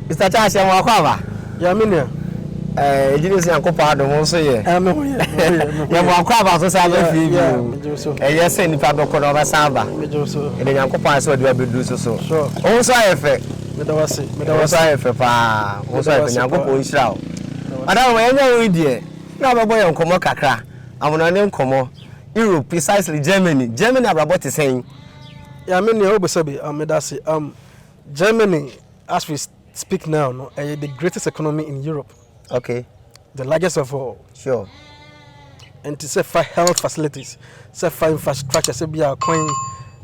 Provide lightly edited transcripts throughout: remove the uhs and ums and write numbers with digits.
Mr. Charles Yamakwa. Yaminia. Ejini si Nkomo adom so ye. Yamakwa so sa ba fi bi. Eye se nipa doko na obasan ba. Ede Nkomo ase ode abedu so. Sure. O so ayefe. Medawase. So ayefe pa. O so ayefe Nkomo nhira o. Madam we nya we die. Na ba boy Nkomo kakra. Amono ne Nkomo. Europe, precisely Germany. Germany about is saying. Yaminia obesabe medase Germany as we speak now no the greatest economy in Europe. Okay. The largest of all. Sure. And to say for health facilities, say for infrastructure, say be our coin,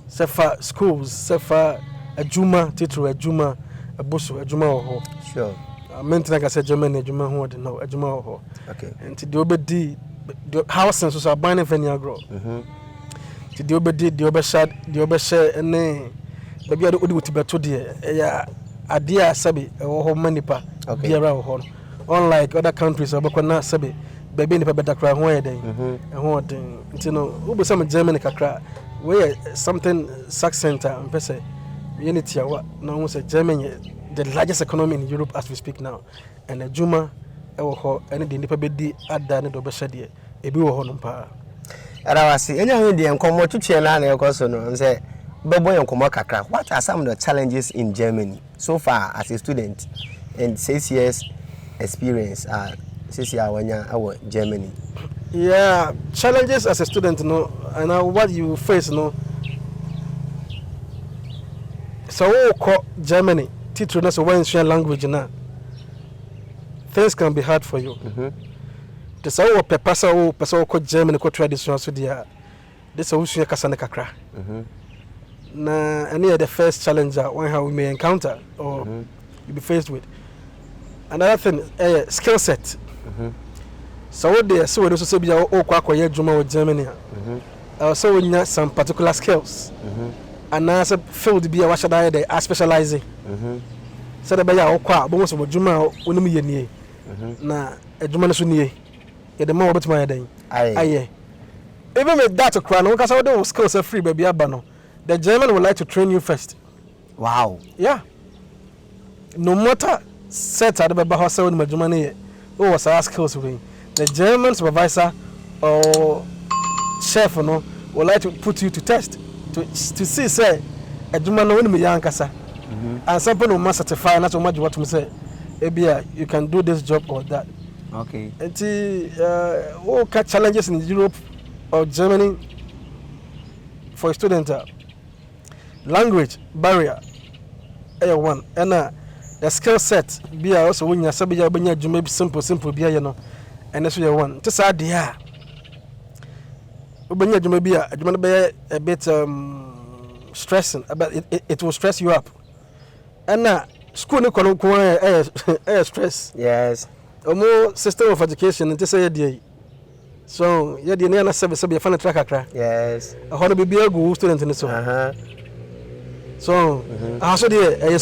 say for schools, say for a juma, teacher, a juma, a busu, a juma or sure. Maintain like I said, Germany, a juma who no, a juma or okay. And to do the houses was a binding venue grow. To do the overshare, and maybe I would be to the idea sabi or manipa, okay. Unlike other countries, Abrokyire sabi. Baby ni better cry one day, and what you know, who be some Germany cry, where something sack center and person unity what no say Germany the largest economy in Europe as we speak now, and the Juma and the Nipabedi at the end of Beshadia, a be honum pa. And I was saying, and come to China and also and say, Bobo and Komokaka, what are some of the challenges in Germany so far as a student and 6 years experience? Our Germany. Yeah, challenges as a student, and what you face, So, call Germany, teaching us a one language now. Things can be hard for you. The so pepasa person called Germany called traditional so dia. This is also kasane kakra. Na any the first challenger one how we may encounter or you be faced with. Another thing, skill set. So what they so we also say be o kwakoye adwuma with Germany. So we need some particular skills. And as a field be a what should I they are specializing. So the baya o kwa bo so adwuma onum ye nie. Na adwuma no so nie. Ye the more betima ye den. Aye. Even with that okra no because all those skills are free baby abano. The German would like to train you first. Wow. Yeah. No matter set at the baba house when adwuma ne oh was our skills with the German supervisor or chef would like to put you to test to see say adwuma no when me yankasa and something will must certify not so much what me say you can do this job or that. Okay. And what challenges in Europe or Germany for a student language barrier one and the skill set be also when you sabi ya benya adwuma simple be and that's one to say dia obenya adwuma bi adwuma be a bit stressing about it will stress you up and school no stress. Yes. More system of education and to say dia so yeah the na service be fan track akra. Yes. I want to be a good student in so so also the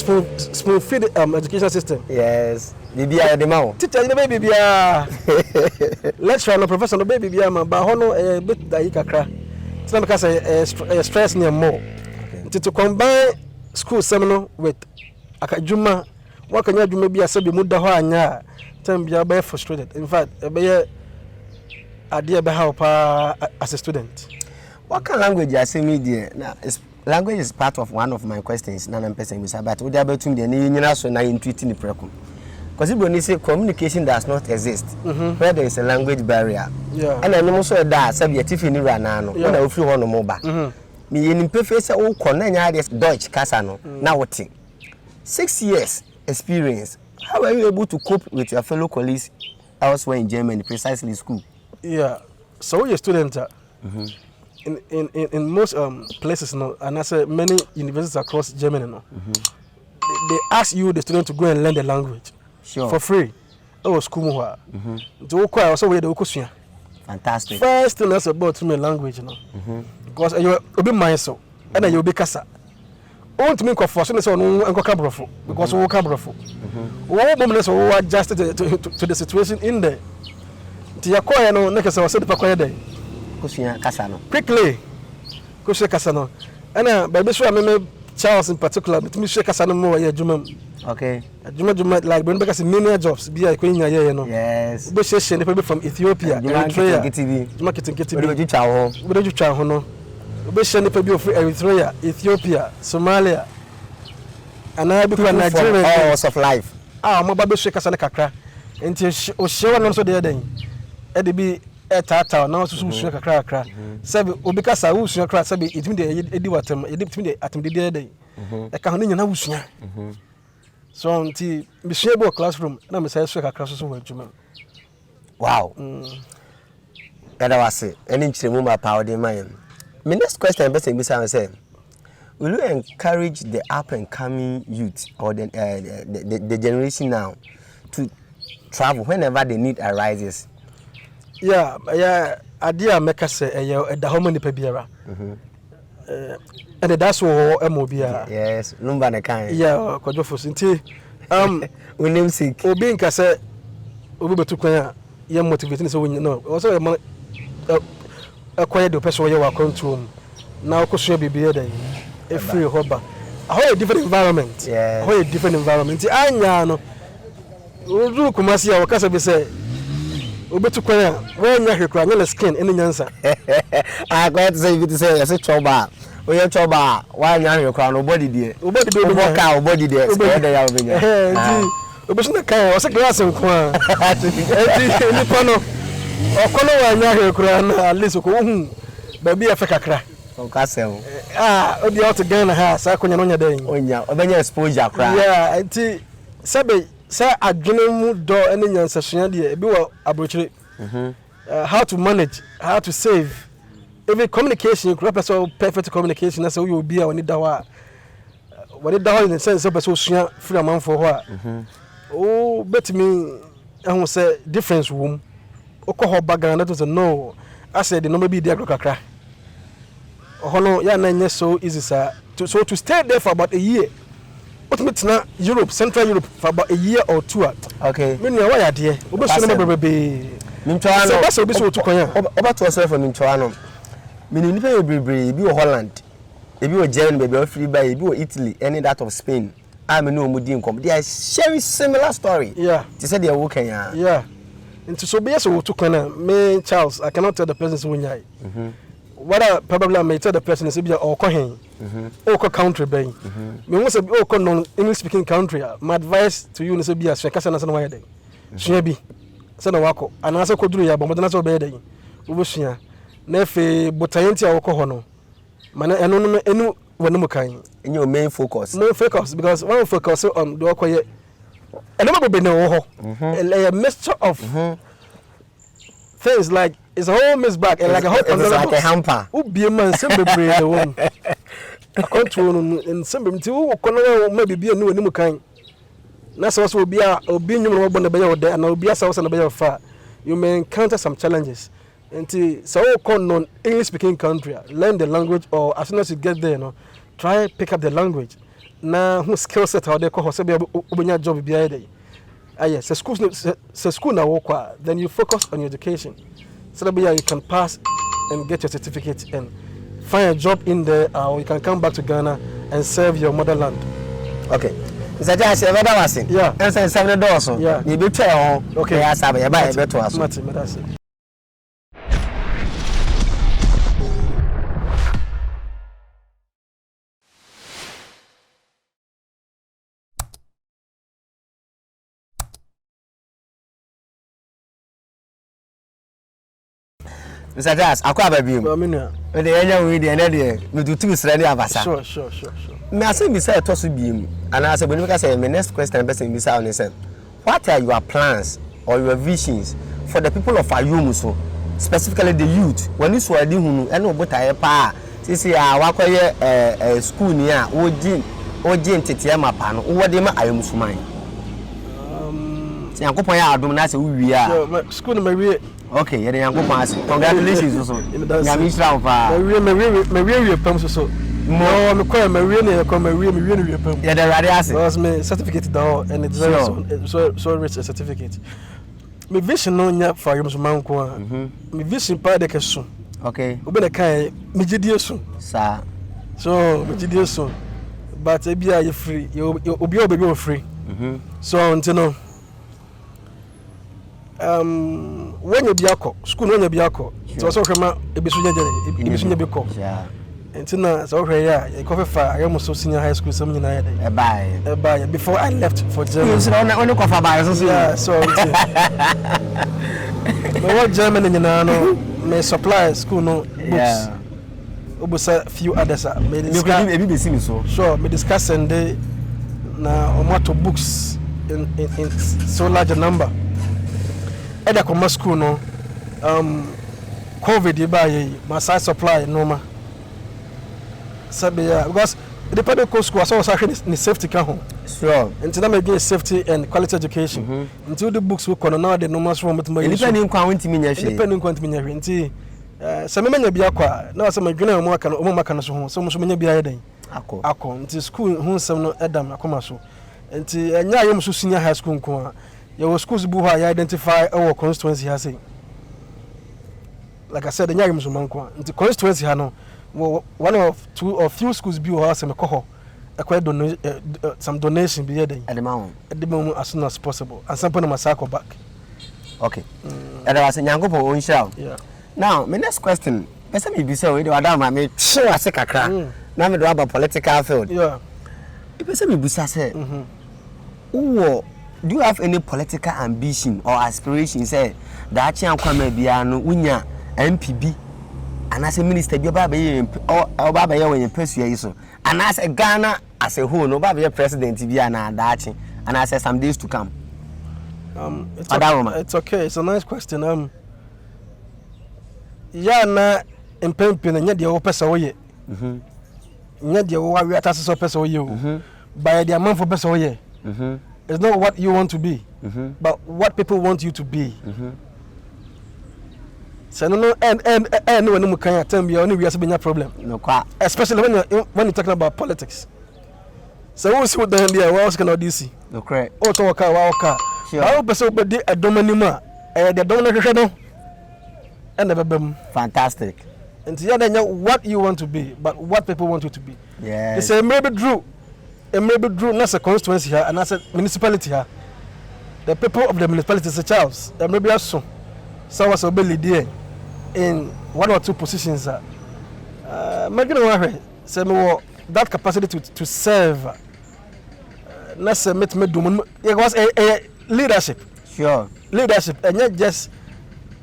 spoon feed education system. Yes. Bibia de ma. Teacher no baby bia. Lecturer no professor no baby bia ma ba hono a bit da kakra. So na because stress near more. To combine school seminar with akadwuma what can you do maybe asabi mu da ho anya time bia be frustrated. In fact be idea be help as a student. What kind of language you say me there? Now language is part of one of my questions. Nana person say but we dey able to dey nyina so na intuitive ni prekum. Because when say communication does not exist, where there is a language barrier. Yeah. And I know so that subject if you need no. When I feel one mobile. Me in preface o konanya this Deutsch kasa no. Now what thing? 6 years experience. How are you able to cope with your fellow colleagues elsewhere in Germany, precisely school? Yeah. So you're a student in most places and I say many universities across Germany they ask you the student to go and learn the language. Sure. For free. Oh, school more. To go also where the okusia. Fantastic. First thing that's about me language, because you be mindful, and then you be kasa. Oh, to me, for so no and cabrofo because we cabrofo. What moment so adjusted to the situation in there. To your choir no next was said pakoya day. Kusia kasa no. Quickly. Kusia kasa no. And baby so me Charles in particular, but me share kasa no more ye juma. Okay. Juma like when because many jobs be a queen you know. Yes. Be share people from Ethiopia, Eritrea. Juma kitin we do twa ho. We do twa ho no. Be share people from Eritrea, Ethiopia, Somalia. And I be from Nigeria. All walks of life. Mo ba be share kasa na kakra. Enti o share one so dey den. E dey be tata na so so kakra kakra. Sabe obi kasa wo sua kakra sabe itimi dey edi watem, itimi dey atim dey dey. E ka ho ne nyana wo sua. So until me share bo classroom na me say so kakra so wo adwuma. Wow. That was it. Any nchiremu ma power dey man. My next question person be say will you encourage the up and coming youth or the generation now to travel whenever the need arises? Yeah, idea make us say the how many people biara. And that's what MOBia. Yes, number na kan. Yeah, kwajo for sinti we name sick. Obi nka say obi betu kwan a ye motivate so we no. Also acquire the person where you are control. Now question bibie dey. A free hobba. A different environment. Yeah. A different environment. Anya no. Odu kumasi a wakasa be say obetu kwan a when nya hwekra nya skin ene nyansa. I got to say you say choba. We your choba why nya hwekra no body there. Body be oboka body there. Square there ya obenya. Ndi obesu na kan o se glass nko a. Ndi ni pano. Okono wa nya hwekra na at least ko hu ba bi afa kakra. Okasem. Obi out Ghana ha sa konya no nya den. Onya obenya exposure kra. Yeah, ndi sabe say adwene mu do ene nyansa sua de bi wo Abrokyire. How to manage, how to save. Even communication, perfect communication. That's how you will be when you dawa. When you dawa in the sense of so free amount for what. Oh, bet me, I will say difference room. Oko background that was a no. I said the number be there kakra. Oh no, yeah, nine so easy sir. So to stay there for about a year. But me na Europe, Central Europe for about a year or two. Okay. Me know why there. Obo so number be. Mintoano. So be so to konya. Oba to yourself from Mintoano. Mini nipa bebre bi wo Holland. Ebi wo Germany, bebre wo free by, ebi wo Italy, any that of Spain. I me no omudi Nkomo. They are sharing similar story. Yeah. They said they are working ya. Yeah. Into so be so to konya. Me Charles, I cannot tell the person who nyai. What probably I may tell the person is be or kohen. Or country bay. Me want to be or non English speaking country. My advice to you is be as kasa na sana why dey. Shia bi. Sana wako. Anasa ko duru ya bo modana so be dey. Ubushia. Na fe botayenti a wako ho no. Mana enu wonu kan. In your main focus. Main focus because one focus on do akoye. Enema be na wo ho. A mixture of things like it's a whole mixed bag and like a whole like a hamper. Ubi man sembe bre the one. Control in sembe nti wo kono maybe be enu wonu kan. Na so obi nyum no bo na be ye there and obi asa na be ye fa. You may encounter some challenges. Until so non English speaking country, learn the language or as soon as you get there, no, try pick up the language. Now who skill set how they call obenya job be there. Yes, school now work, then you focus on your education. So that you can pass and get your certificate and find a job in there or you can come back to Ghana and serve your motherland. Okay. Mr. Josh, ever was it? Yeah. And say 7 dollars. Yeah. You be tell okay, I sabe e buy better as. That's it. Mr. Josh, akwa baby. We dey enya we dey na dey. Me do two sre dey abasa. Sure. Me ase bi say to so biem. And I say when you say my next question person be say on say what are your plans or your visions for the people of Ayomso, specifically the youth? When you saw the hunu e no botaye pa. Sisi a wakoye school ni a oji ntete ma pa no. Wo dey ma Ayomso man. Yankopon ya adom na se wi a. School na mawie. Okay, yeah, congratulations also. Nyamisra fa. Mawie pam so. No, me call mawie na call mawie pam. Yeah, the radiasi. Was me certificate down and it's very so rich a certificate. Me vision no nya for Ayomso man ko a. Me vision pa de keso. Okay. Obi na kai me gidie so. Sa. So, me gidie so. but ebia you free you obi free so until no when you be akọ school when you be akọ so so hwema ebisu nya be kọ until na so hwe ya e ko fa Ayomso senior high school some nyina ya dey buy before I left for Germany so only ko fa buy so yeah so me what Germany nyina no me supply school no books obusa few others me discuss ebi be see me so sure me discuss and they na omoto books in so large a number eda ko school no COVID ibaye my side supply normal sabe ya because the public school so ni safety ka ho sure until na me safety and quality education until the books we kono now the normal from mutima independent kwa wantimi nya hwe independent kwa wantimi nya hwe nti se memenya bia kwa na wase madwena mo aka no mo maka no so ho so mo so menya bia yeden akọ nti school hu nsem no edam akoma so nti enya Ayomso senior high school nko a your schools bu ha identify our constituency has say like I said enya Ayomso manko nti constituency ha no one of two or few schools bi ho asem ko ho some donation bi yeden at the moment as soon as possible and some point my cycle back okay and I was nyankopon on show yeah now my next question person me be say we dey wadam me chill ase kakra na me do about political field yeah person me busa say do you have any political ambition or aspiration say that Nana Kwame bia no unya MPB and as a minister bi ba be or ba ye when pursue yi so and as a Ghana as a whole no ba be president bia na dachi and as some days to come it's okay it's a nice question ya na empempe na nya de wo pesa wo ye nya de wo awi atase so pesa wo ye by the amount for pesa wo ye it's not what you want to be but what people want you to be so no and when you can tell me only we have a problem no kwa especially when you're talking about politics so who see the there what else can do see no correct o to waka sure how person be the adomanima the dominant no and the fantastic and yeah then what you want to be but what people want you to be yeah they say maybe drew not a constituency here and as a municipality here the people of the municipality is a Charles there maybe also so was obey there in one or two positions maybe no worry say me that capacity to serve not say me do it was a leadership sure leadership and not just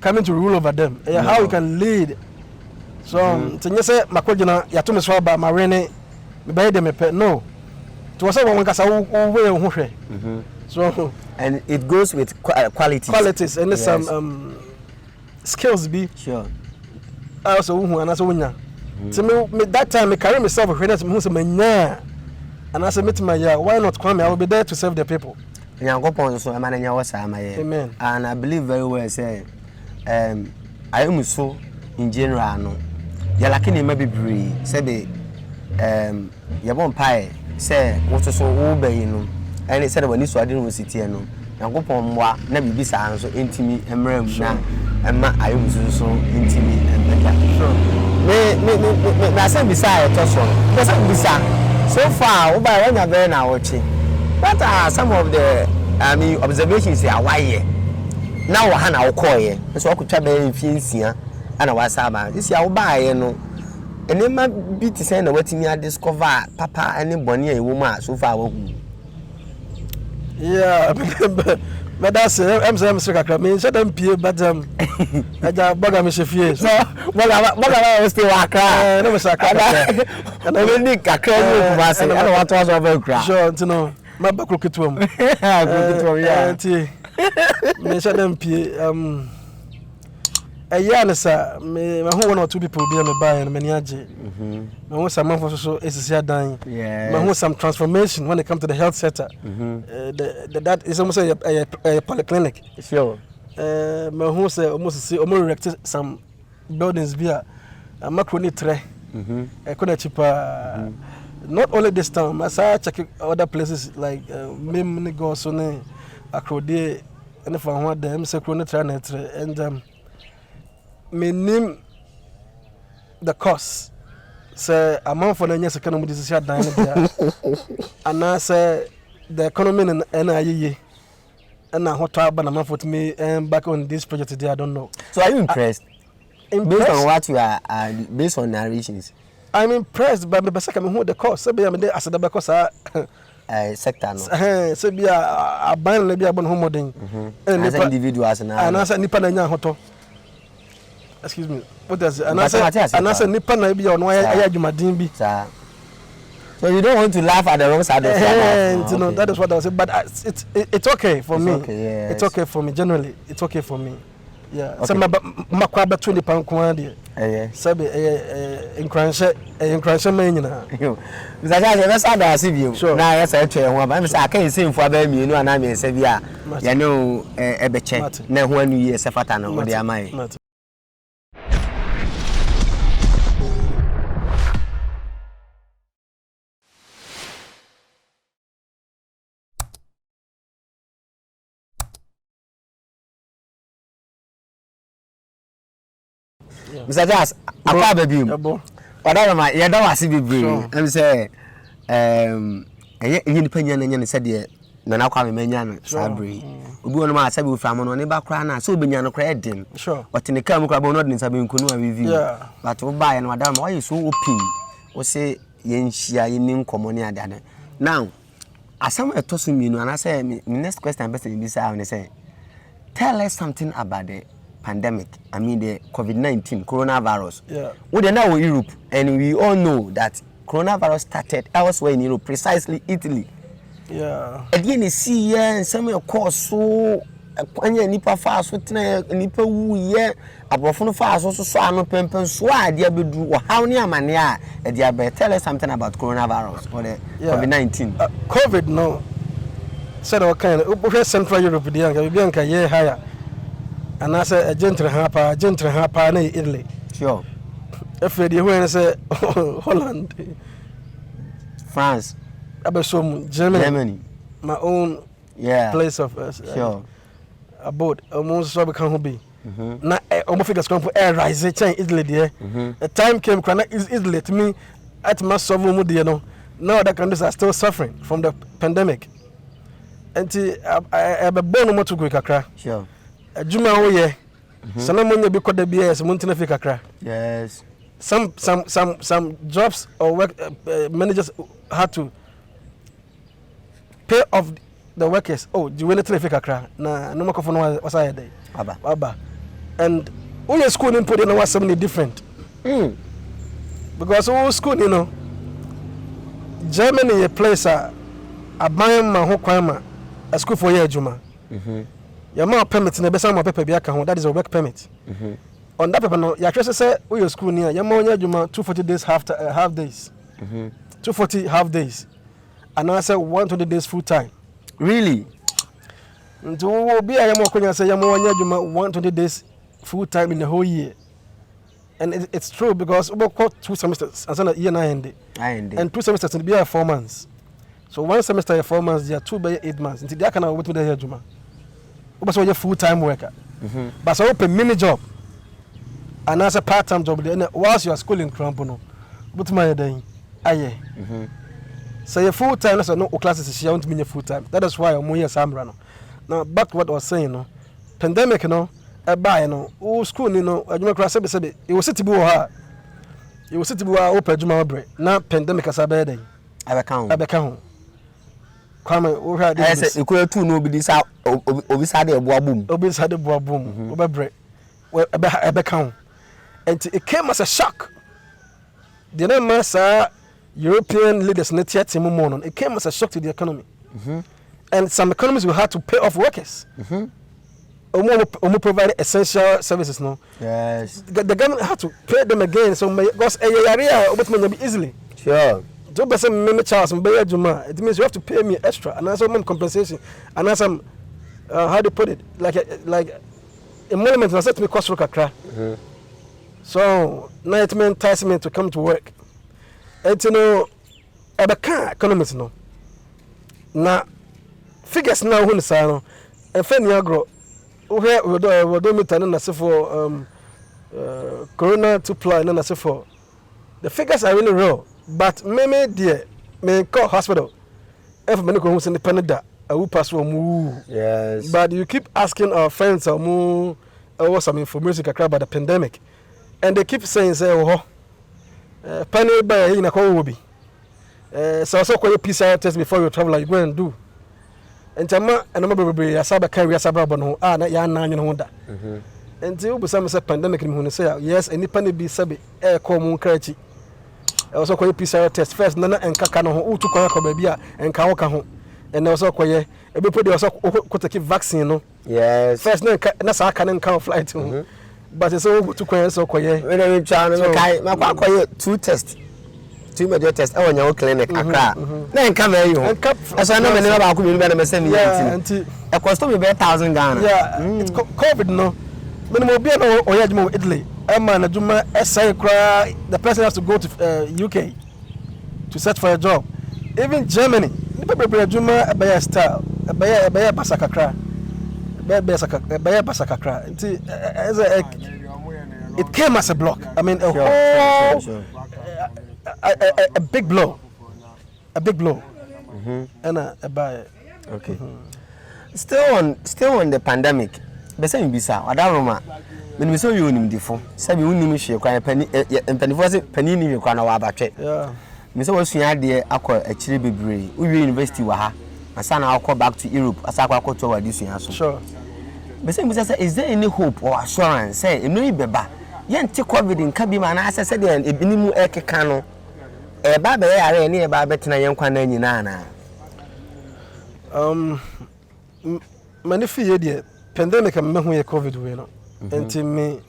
coming to rule over them how you can lead so to say makojina ya to me so ba marene me buy them no to was one kasa we hu hwe so and it goes with qualities and yes. Some skills be sure also hu and also wunya so me that time me carry myself hwe na me hu say manya and I say meet my why not Kwame I will be there to serve the people nyankopon so e ma na nya wo sa ma ye amen and I believe very well say Ayomso in general no ya like na bebre say be ya bon pai say wo so wo bayi no and say the wani so ade no city no nyankopon mwa na bibi sa nso entimi emram na ema Ayomso so entimi embeka me na say bisa to so bisa so far wo ba wanya be na wochi what are some of the observations here why na wo ha na wo koye so akutwa be fiensia ana wasa ba this ya wo ba ye no enema bi ti say na watimi a discover papa any boni e wo ma so far wo yeah but that's I'm kakra me say dem pie but aja boga me chefie so boga stay wakra no me sakra and we need kakra no kuma say ana want to so very cra sure no ma ba kroketuam yeah me say dem pie na sa me ho one or two people be me buy and me ni age me ho some man for so esisi adan me ho some transformation when it comes to the health sector that is almost a polyclinic sure me ho say almost see erect some buildings be a macroni tre e could cheaper not only this time I saw check other places like mem go so ne akrode and for one them say croni tre and me name the cost say amount for the second of this shut down and I say the economy and NIE and now what about for me and back on this project today I don't know. So are you impressed? Based on what you are based on narrations. I'm impressed by the second who the course. So be I said the because sector no. So be a ban maybe about home thing. As individuals now. And I said nipa na nya hoto. Excuse me. What does and I said nipa na be on why adwumadin bi. So you don't want to laugh at the wrong side of the you know that is what I was saying, but it's okay for me. Okay, yes. It's okay for me generally. It's okay for me. Yeah. So makwa betu ni pan kwa de. Sabe encranche man nyina. Mr. Charles, you say that see you. Na yes I tell you but me say aka say mfo aba mienu ana me say bia. Ya no ebe che na ho anu ye se fata no de amai. Mr. Jas, akwa baby. Oda ma ye da wase bebre. Em say enye nipa nya na se de Nana Kwame manya no sabre. Obi wonu ma sabe ofra mo no ne ba kra na so obenya no kra edin. Otene ka mu kra bo no de sabe nkunu a review. But wo ba ye no ada ma why so open. Wo say ye nhia ye ni nkomo ne ada ada. Now, asam etoso mienu ana say next question person be say tell us something about the pandemic. I mean the COVID-19 coronavirus. Yeah. We are now in Europe and we all know that coronavirus started elsewhere in Europe, precisely Italy. Yeah. Again, you see and some of course so kwanya nipa fa so tena nipa wu ye abrofono fa so anu pempen so a dia bedu o how ne amane a dia be tell us something about coronavirus or the COVID-19. COVID no. Said what kind of Central Europe dia nka ye higher. And I say a gentle hapa na Italy. Sure. If you when say Holland, France, Abesom, Germany, my own place of sure. Abode almost so can be. Na almost figures come for air rise chain Italy there. A time came is Italy to me at my sovereign mood, you know. Now other countries are still suffering from the pandemic. And I have a bone more to go kakra. Sure. Juma oye. Sana monye bi koda biya se montina fi kakra. Yes. Some jobs or work managers had to pay off the workers. Oh, you went to fi kakra. Na no makofo no wasa ya dey. Aba. And when your school input in was something different. Because all school, you know, Germany a place a ban ma ho kwan ma a school for year juma. Your man permit in the best of paper that is a work permit. On that paper, no, your trust say, oh, your school near your man, 240 days half days. 240 half days. And I said 120 days full time. Really? To be a more say, 120 days full time in the whole year. And it's true because we got 2 semesters and a year and 2 semesters in be 4 months. So 1 semester 4 months, there are 2 by 8 months. Until they can wait to the Juma. But so you're full-time worker. But so open mini job. And as a part-time job, whilst you are schooling Krampono, but my day, aye. So you're full-time, so no classes she want to mean full-time. That is why I'm here Sambrano. Now back to what I was saying, no. Pandemic, you know, a buy, you know, oh school, you know, I don't cross it was city boy. It was city boy open Juma break. Now pandemic as a bad day. I become. Come we had this. You could two nobody sa obisade eboa boom. Obisade eboa boom. Obebre. We ebe and it came as a shock. The name European leaders net yet it came as a shock to the economy. And some economies will have to pay off workers. Provide essential services no. Yes. The government had to pay them again so because area be easily. Sure. It means you have to pay me extra and also some compensation and some how do you put it like emolument na set me cost work akra. So now it means entice me to come to work. And you know abeka economics no na figures now when say no e fe ni agro we do meter na say for corona to plan na say for The figures are really real, but maybe dear, may call hospital. If many go who's independent, I will pass one move. Yes. But you keep asking our friends or more or some information about the pandemic, and they keep saying, say, oh, penny by in a call will be. So also call your PCR test before you travel, like you go and do. And Tama and I'm going to be a Saba carry a Sabra, no, not yan 900. Until some say pandemic, and say, yes, and penny be sabi, air common crazy. Also call your PCR test first, Nana and Kakano, who took a baby and Kawaka. And also quiet, everybody also could take vaccine, no? Yes. First, that's how can count flight. But it's all too quiet, so quiet. When I'm trying to quiet 2 tests. 2 major tests. Oh, in your clinic, Accra. Then come here, you. As I know, many of our community members send me a cost of about 1,000 Ghana. Yeah, it's COVID, no. When we be on Italy, a man, a Juma, cry, the person has to go to UK to search for a job. Even Germany. Juma a style, a basakakra, it came as a block. I mean, a big blow, and a buy. Okay. Still on the pandemic. The same bisa. Adaroma. When we saw you in the phone, said you knew she acquired penny and penny was it penny in your corner about it. Yeah. Mr. Wilson, dear, aqua a chili baby. We university waha. My son, I'll call back to Europe as I go to this year. Sure. But is there any hope or assurance? Say, no, beba. Yan take COVID in Kabima, and as I said, and a minimu eke cano. A baby, I near Babetina Yankwana Nana. Many fear, dear. Pandemic and me COVID, we know. Until me.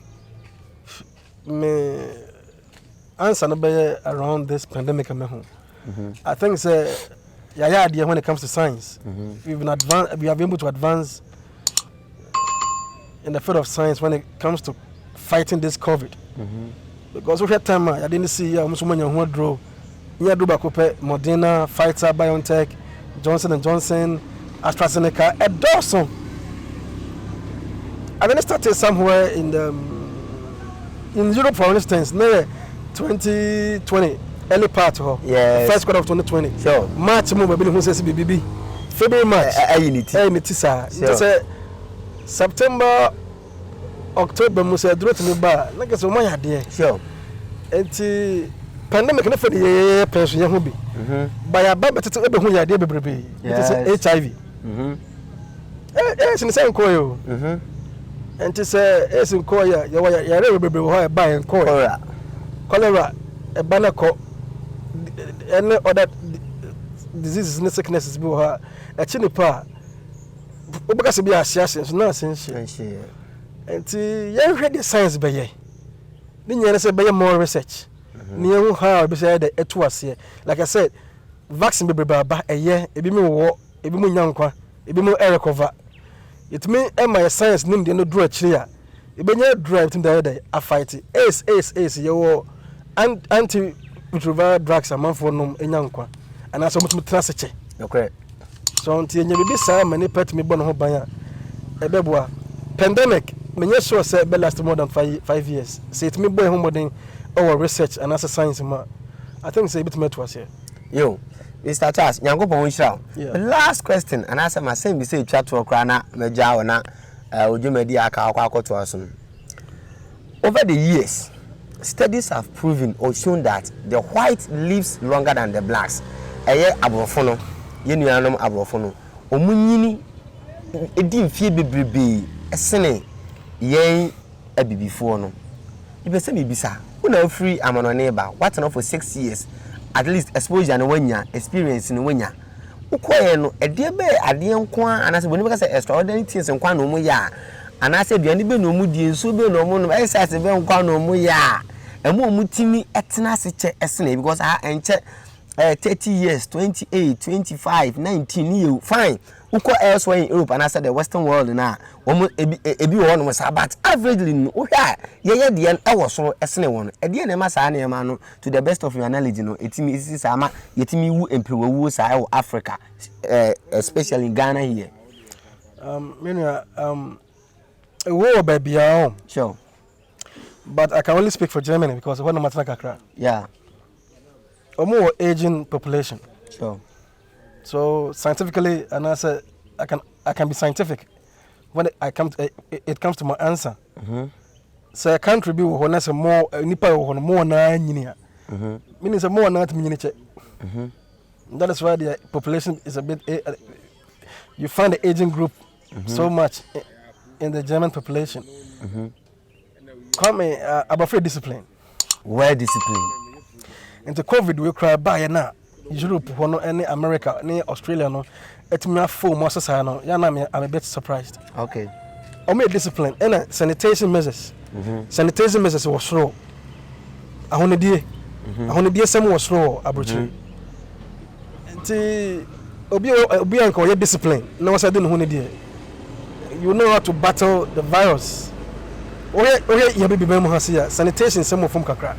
Answer around this pandemic. I think it's a idea when it comes to science. We have been able to advance in the field of science when it comes to fighting this COVID. Because we had time, I didn't see almost many who draw. Here, Moderna, Pfizer, BioNTech, Johnson & Johnson, AstraZeneca, a dozen. I then started somewhere in Europe, for instance, near 2020, early part of first quarter of 2020. Sure. March, who says BBB. February, March. September, October, Musa drew to me bar. Like it's my idea. Sure. And pandemic, never the person who be. By a baby to ever who idea, baby. It is HIV. It's in the same coil. And to say, it's in Koya, you're a buy and cholera, a banner, any other diseases and sicknesses, a chinipa, because to be assassins, no sense. And you read the science by ye. Then you say by more research. Near how beside the 2 years here. Like I said, vaccine be about a year, a bit more, a bit more young, a bit more air cover. It means my science named the no draw clear. It be near drive to the other day. I fight it. Ace, your anti-retroviral drugs a month for no in Yankwa. And I saw much transit. Okay. So until you be some many pet me born home by a beboa. Pandemic, many sure said be last more than 5 years. Say it me boy home than our research and as a science. I think it's a bit met was here. Yo. Mr. Charles, Yango Ponchao. The last question, and answer my same say chat toOkrana, Majawana, Ujumedia Kawako to us. Over the years, studies have proven or shown that the white lives longer than the blacks. Aye abrofono, yenuanom abrofono. Omunyini edim fie bebrebe, esene yen abibifo no. Ibese bibisa, una free amano neighbor, what not for 6 years. At least exposure and wenya experience in wenya ukoye no ede be ade nko anase boni be ka say extraordinary things nko na omu ya anase duane be no mu die nso be no mu no exercise be nko na omu ya emu omu timi etena se che esene because enche 30 years 28 25 19 years fine uko elsewhere in Europe and I said the western world na ebi won no say but averagely no hwa ye de e wo so esene won e de na ma sa na ma no to the best of your knowledge no etimi isi sa ma yetimi wu empewu sa e Africa especially in Ghana here wo baby sure but I can only speak for Germany because when I'm at Accra. Yeah. a more aging population. Sure. So scientifically, and I say I can be scientific when it comes to my answer. So a country be when I say more nipa more na engineer. Meaning more na to that is why the population is a bit. You find the aging group so much in the German population. Kwame, I'm afraid discipline. Where discipline? Into COVID we cry by now. Europe, any America, any Australia, no. It's me a full master no. I'm a bit surprised. Okay. I made discipline and sanitation measures. Sanitation measures was slow. I want to do some was slow. Abrokyire. Obi anko your discipline. No, I didn't want to. You know how to battle the virus. Okay, you be sanitation some from kakra.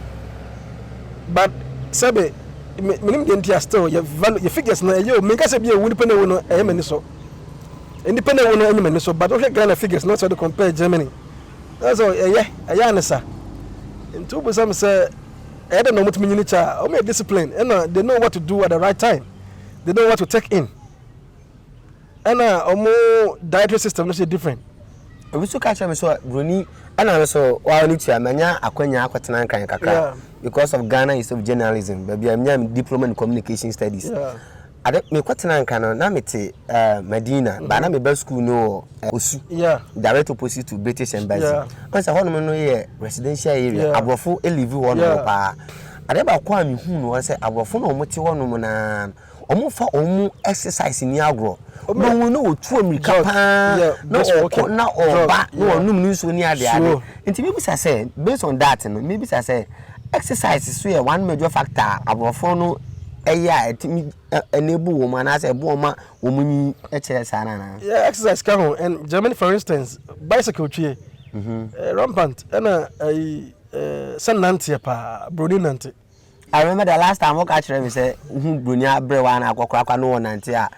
But sabe minim gentia still your figures na you make us be a independent one emeni so independent one emeni so but okay Ghana figures not so to compare Germany. That's all anasa into be some say I don't know what mean cha o me discipline and they know what to do at the right time. They know what to take in. And more dietary system is different. We so catch me so Bruni and I so why need to amanya akwanya akwatena kan kakra because of Ghana is of journalism baby I'm diploma in communication studies. I don't me kwatena kan na mete Medina ba na me ba school no Osu direct opposite to British Embassy. Once a hono no here residential area abrofo e live hono pa ade ba kwa me hu no say abrofo no mo te hono mo na omo fa omo exercise ni agro no no tu amika pa no na oba no onum ni so ni ade ade nti maybe say based on that no maybe say exercise is so one major factor abrofo no eya enable woman as a woman woman na exercise can and Germany for instance bicycle tree rampant and san nanti pa brody nanti. I remember the last time I catch them say Brunia Brewan akokra no nanti a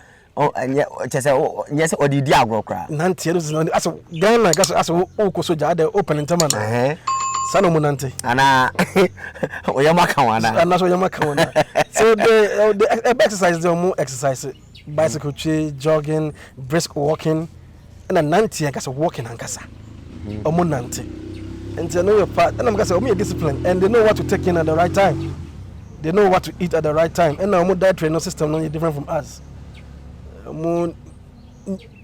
yes odidi agrokra nanti as Ghana as okoso jade open interman Sano munante. Ana oyamaka wana. Ana so oyamaka wana. So the exercise they more exercise bicycle tree, jogging, brisk walking, and a nanti I walking and kasa. Omo nanti. And they know your part. And I'm gonna say omo discipline and they know what to take in at the right time. They know what to eat at the right time. And now omo diet training system no different from us. Omo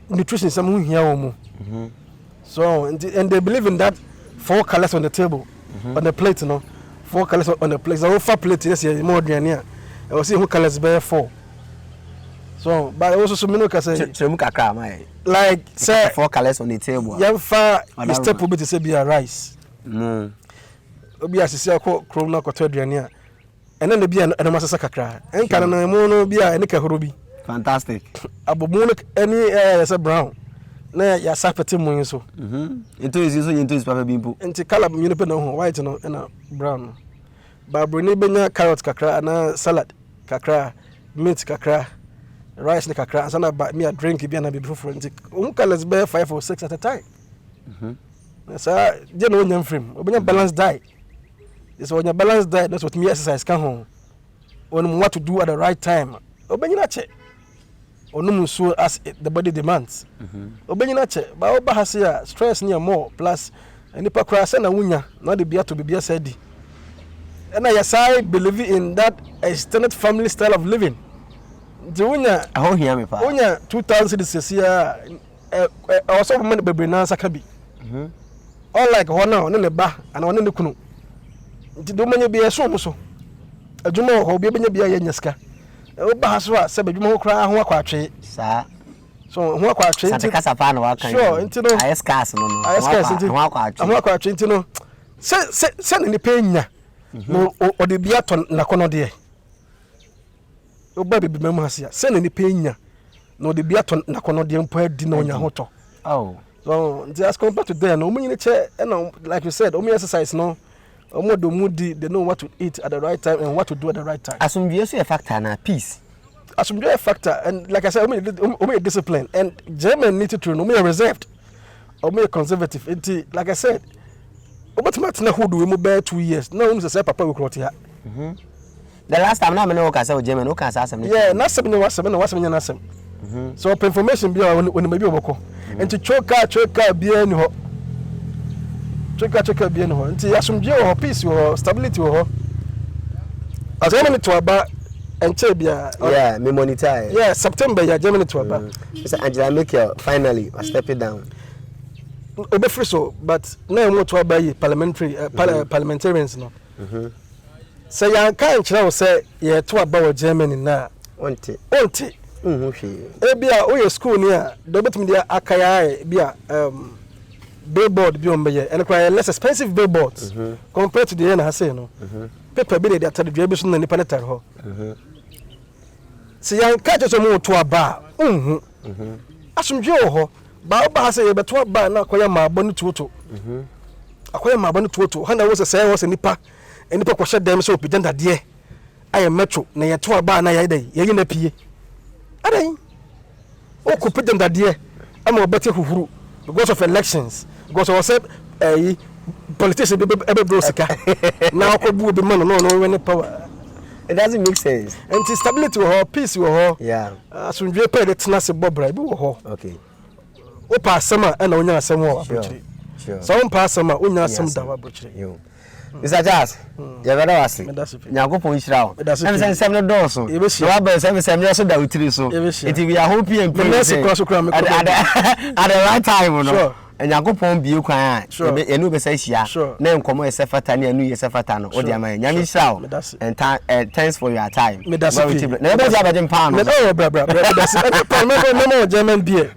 nutrition is something here omo. So and they believe in that. 4 colors on the table, on the plate, 4 colors on the plate. So 4 plates, yes, more than here. I will see who colors bear 4. So, but also so many can say, like say 4 colors on the table. Yeah, far the step will be to say be a rice. Obi asisi akọ krom na kọtọ aduane and then the be an masa kakra. En kana na mo no be a ene ka horobi. Fantastic. Abomu no any say brown. Na ya sapete mo so. Into is so into is papa bimpo. Enti color you know no white no na brown. Ba broni benya carrot kakra na salad kakra, meat kakra, rice ne kakra, and sana ba me a drink bi na be before enti colors be 5 or 6 at a time. So je no nyam frame. Obenya balanced diet. It's when you balanced diet that's what me exercise can home. On what to do at the right time. Obenya na che. Onum so as the body demands. Obenya na che ba oba hasia stress near more plus anipa kra se na wunya na de bia to bia said. And I aside believe in that extended family style of living. The wunya I hear me pa. Wunya 2000 this year also woman be na sakabi. All like hona on ne ba and on ne kunu. Nti do manya bia so mo so. Adwuma ho bia benya bia ya nyaska. Oba haso a se badwuma ho kra ho akwatwe sa so ho akwatwe nti kasa pa na wakan sure nti no ayeskas no ho akwatwe nti no se ne penya no ode bia to nakono de oba bibi mem hasia se ne penya no ode bia to nakono de mpo adi na onya hoto so nti as compared to there no omunyi che and like you said omu exercise no omodo mudi they know what to eat at the right time and what to do at the right time. Asumdue so a factor na peace. Asumdue a factor and like I said omo discipline and German need to know omo reserved. Omo conservative. Like I said obotima tena hodo we mo bear 2 years. Now omo say papa we krot ya. The last time na me no ka say German no ka say asem. Yeah, na asem ni wasem nya na asem. So open information bi when maybe oboko. Enti choka bia ni ho. Choka bia ni ho. Enti asomdwe ho, peace ho, stability ho. Germany to aba enche bia. Yeah, me monitor. Yeah, September ya Germany to aba. Mr. Angela Merkel finally step it down. Obefri so, but na emo to aba yi parliamentarians no. Say ya kan kira wo say ye to aba wo Germany na. Onti. Ebia o school ni a do betum dia akaya bia billboard bi on be and quite less expensive billboards compared to the na say no. Paper bi dey atade dua bi so na nipa netar ho. Say ya kan so mo to aba. Asomdwe ho. Ba say ye beto aba na akoya ma abo ni tuoto. Akoya ma abo ni tuoto. Hana wo say wo nipa enipa ko hye dem so opiganda de aye metro na ye to aba na ye dey ye na pie. Adan o ko piganda de ama obete huhuru because of elections because of say politicians be bro sika na ko bu be man no when power. It doesn't make sense. And stability ho, peace ho. Yeah. Asundwe pe de tena se bobra bi wo ho. Okay. O pa asema na onya asem wo Abrokyire. Sure. So on pa asema onya asem da Abrokyire. Yo. Mr. Charles, you better wasi. Nyakopon hira wo. Em sem no do so. No wa ba sem no so da utiri so. It we are hoping and praying. At the right time no. Nyakopon bi kwan a enu be sa hia. Na Nkomo e sefata na enu ye sefata no. O dia man. Nyame hira wo. And thanks for your time. Na be ja ba pan no. No bra. That's pan me no German beer.